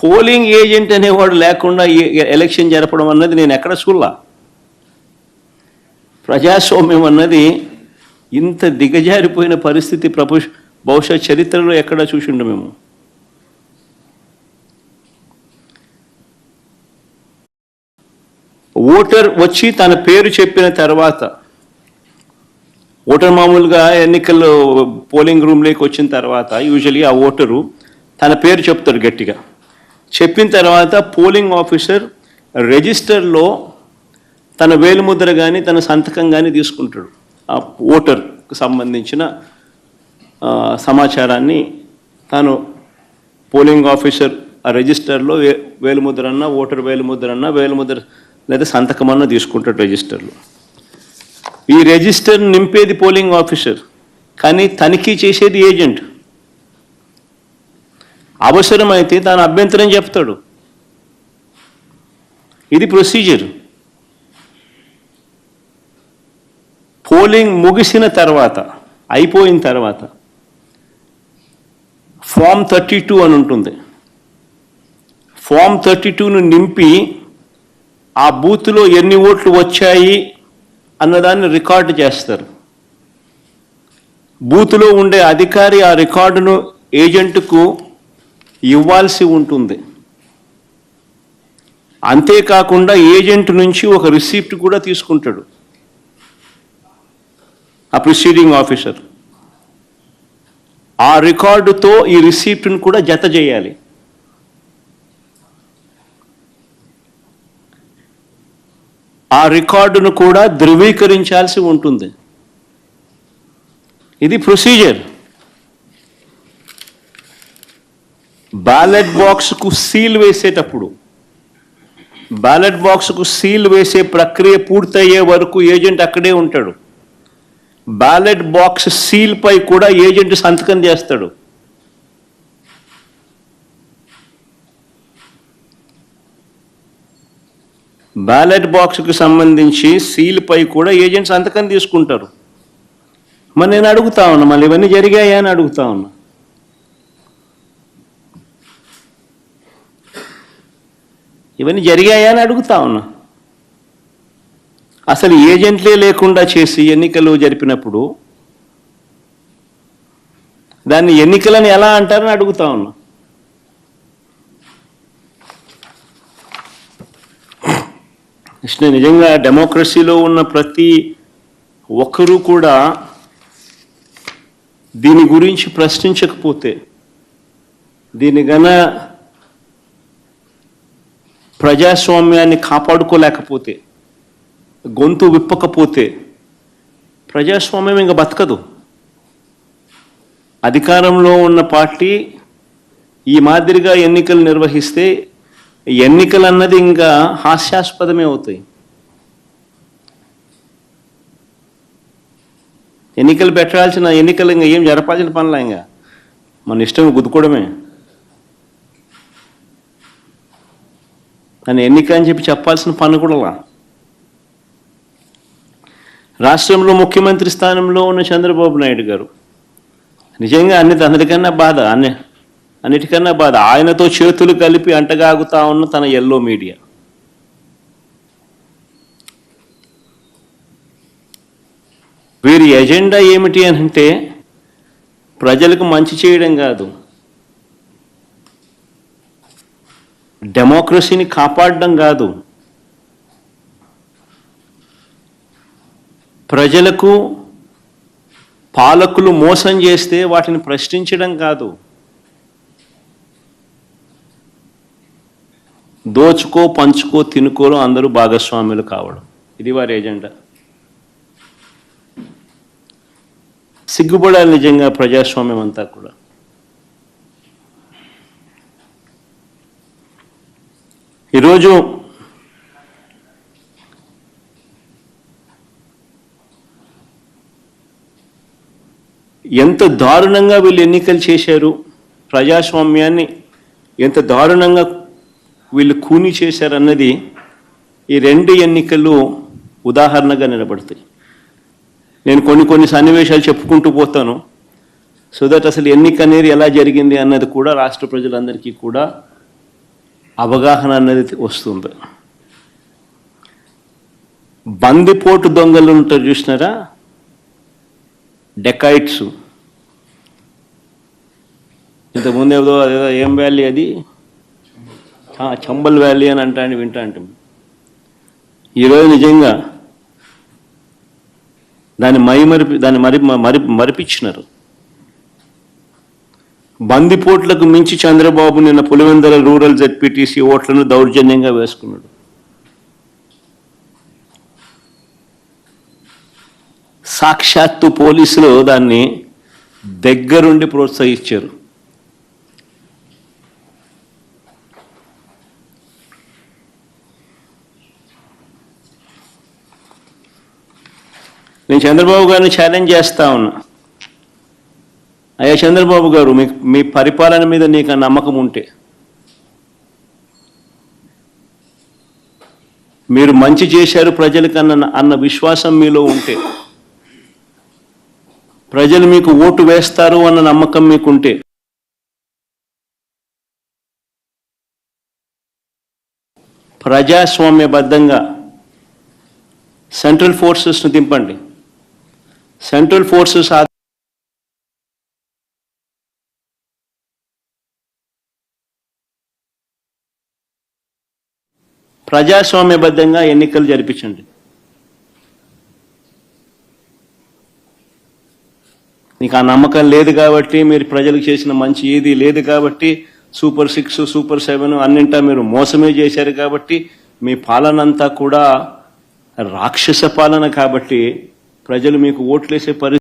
Polling agent అనేవాడు లేకుండా election జరపడం అన్నది నేను ఎక్కడ చూడలా. ప్రజాస్వామ్యం అన్నది ఇంత దిగజారిపోయిన పరిస్థితి బహుశా చరిత్రలో ఎక్కడ చూసిండు మేము. ఓటర్ వచ్చి తన పేరు చెప్పిన తర్వాత, ఓటర్ మామూలుగా ఎన్నికల్లో పోలింగ్ రూమ్లోకి వచ్చిన తర్వాత యూజువలీ ఆ ఓటరు తన పేరు చెప్తాడు గట్టిగా. చెప్పిన తర్వాత పోలింగ్ ఆఫీసర్ రిజిస్టర్లో తన వేలిముద్ర కానీ తన సంతకం కానీ తీసుకుంటాడు. ఆ ఓటర్కు సంబంధించిన సమాచారాన్ని తాను పోలింగ్ ఆఫీసర్ ఆ రిజిస్టర్లో వేలిముద్ర అన్న, ఓటర్ వేలిముద్ర అన్న, వేలిముద్ర లేదా సంతకం అన్న తీసుకుంటాడు రిజిస్టర్లో. ఈ రిజిస్టర్ నింపేది పోలింగ్ ఆఫీసర్, కానీ తనిఖీ చేసేది ఏజెంట్. అవసరమైతే తాను అభ్యంతరం చెప్తాడు. ఇది ప్రొసీజర్. పోలింగ్ ముగిసిన తర్వాత, అయిపోయిన తర్వాత ఫామ్ 32 అని ఉంటుంది. ఫామ్ 32ను నింపి ఆ బూత్లో ఎన్ని ఓట్లు వచ్చాయి అన్నదాన్ని రికార్డు చేస్తారు. బూత్లో ఉండే అధికారి ఆ రికార్డును ఏజెంట్కు ఇవ్వాల్సి ఉంటుంది. అంతేకాకుండా ఏజెంట్ నుంచి ఒక రిసిప్ట్ కూడా తీసుకుంటాడు ఆ ప్రిసీడింగ్ ఆఫీసర్. ఆ రికార్డుతో ఈ రిసిప్ట్ను కూడా జత చేయాలి. ఆ రికార్డును కూడా ధృవీకరించాల్సి ఉంటుంది. ఇది ప్రొసీజర్. బ్యాలెట్ బాక్స్కు సీల్ వేసేటప్పుడు, బ్యాలెట్ బాక్స్కు సీల్ వేసే ప్రక్రియ పూర్తయ్యే వరకు ఏజెంట్ అక్కడే ఉంటాడు. బ్యాలెట్ బాక్స్ సీల్ పై కూడా ఏజెంట్ సంతకం చేస్తాడు. బ్యాలెట్ బాక్స్కి సంబంధించి సీల్ పై కూడా ఏజెంట్ సంతకం తీసుకుంటారు. మరి నేను అడుగుతా ఉన్నా, మళ్ళీ ఇవన్నీ జరిగాయా అని అడుగుతా ఉన్నా. ఇవన్నీ జరిగాయా అని అడుగుతా ఉన్నా. అసలు ఏజెంట్లే లేకుండా చేసి ఎన్నికలు జరిపినప్పుడు దాన్ని ఎన్నికలని ఎలా అంటారని అడుగుతా ఉన్నా. నిజంగా డెమోక్రసీలో ఉన్న ప్రతి ఒక్కరూ కూడా దీని గురించి ప్రశ్నించకపోతే, దీని ప్రజాస్వామ్యాన్ని కాపాడుకోలేకపోతే, గొంతు విప్పకపోతే ప్రజాస్వామ్యం ఇంకా బతకదు. అధికారంలో ఉన్న పార్టీ ఈ మాదిరిగా ఎన్నికలు నిర్వహిస్తే ఎన్నికలు అన్నది ఇంకా హాస్యాస్పదమే అవుతాయి. ఎన్నికలు పెట్టాల్సిన ఎన్నికలు ఇంకా ఏం జరపాల్సిన పనులా, ఇంకా మన ఇష్టం గుద్దుకోవడమే. కానీ ఎన్నిక అని చెప్పాల్సిన పని కూడా. రాష్ట్రంలో ముఖ్యమంత్రి స్థానంలో ఉన్న చంద్రబాబు నాయుడు గారు నిజంగా అన్నిటికన్నా బాధ ఆయనతో చేతులు కలిపి అంటగాగుతా ఉన్న తన ఎల్లో మీడియా. వీరి ఎజెండా ఏమిటి అని అంటే ప్రజలకు మంచి చేయడం కాదు, డెమోక్రసీని కాపాడడం కాదు, ప్రజలకు పాలకులు మోసం చేస్తే వాటిని ప్రశ్నించడం కాదు, దోచుకో పంచుకో తినుకోలో అందరూ భాగస్వాములు కావడం. ఇది వారి ఎజెండా. సిగ్గుపడాలి నిజంగా ప్రజాస్వామ్యం అంతా కూడా. ఈరోజు ఎంత దారుణంగా వీళ్ళు ఎన్నికలు చేశారు, ప్రజాస్వామ్యాన్ని ఎంత దారుణంగా వీళ్ళు కూని చేశారన్నది ఈ రెండు ఎన్నికలు ఉదాహరణగా నిలబడతాయి. నేను కొన్ని సన్నివేశాలు చెప్పుకుంటూ పోతాను. సో దట్ అసలు ఎన్నిక అనేది ఎలా జరిగింది అన్నది కూడా రాష్ట్ర ప్రజలందరికీ కూడా అవగాహన అన్నది వస్తుంది. బందిపోటు దొంగలు ఉంటారు చూసినారా, డెకాయిట్స్. ఇంతకుముందు ఏదో ఏం వ్యాలీ అది, చంబల్ వ్యాలీ అని వింటా అంటాం. ఈరోజు నిజంగా దాన్ని మరిపించినారు. బందిపోట్లకు మించి చంద్రబాబు నిన్న పులివెందుల రూరల్ జెడ్పీటీసీ ఓట్లను దౌర్జన్యంగా వేసుకున్నాడు. సాక్షాత్తు పోలీసులు దాన్ని దగ్గరుండి ప్రోత్సహించారు. నేను చంద్రబాబు గారిని ఛాలెంజ్ చేస్తా ఉన్నా, అయ్యా చంద్రబాబు గారు, మీ పరిపాలన మీద నీకు నమ్మకం ఉంటే, మీరు మంచి చేశారు ప్రజలకు అన్న విశ్వాసం మీలో ఉంటే, ప్రజలు మీకు ఓటు వేస్తారు అన్న నమ్మకం మీకుంటే, ప్రజాస్వామ్యబద్ధంగా సెంట్రల్ ఫోర్సెస్ను దింపండి. సెంట్రల్ ఫోర్సెస్ ప్రజాస్వామ్యబద్ధంగా ఎన్నికలు జరిపించండి. నీకు ఆ నమ్మకం లేదు కాబట్టి, మీరు ప్రజలకు చేసిన మంచి ఏది లేదు కాబట్టి, సూపర్ 6, సూపర్ 7 అన్నింటా మీరు మోసమే చేశారు కాబట్టి, మీ పాలన అంతా కూడా రాక్షస పాలన కాబట్టి ప్రజలు మీకు ఓట్లేసే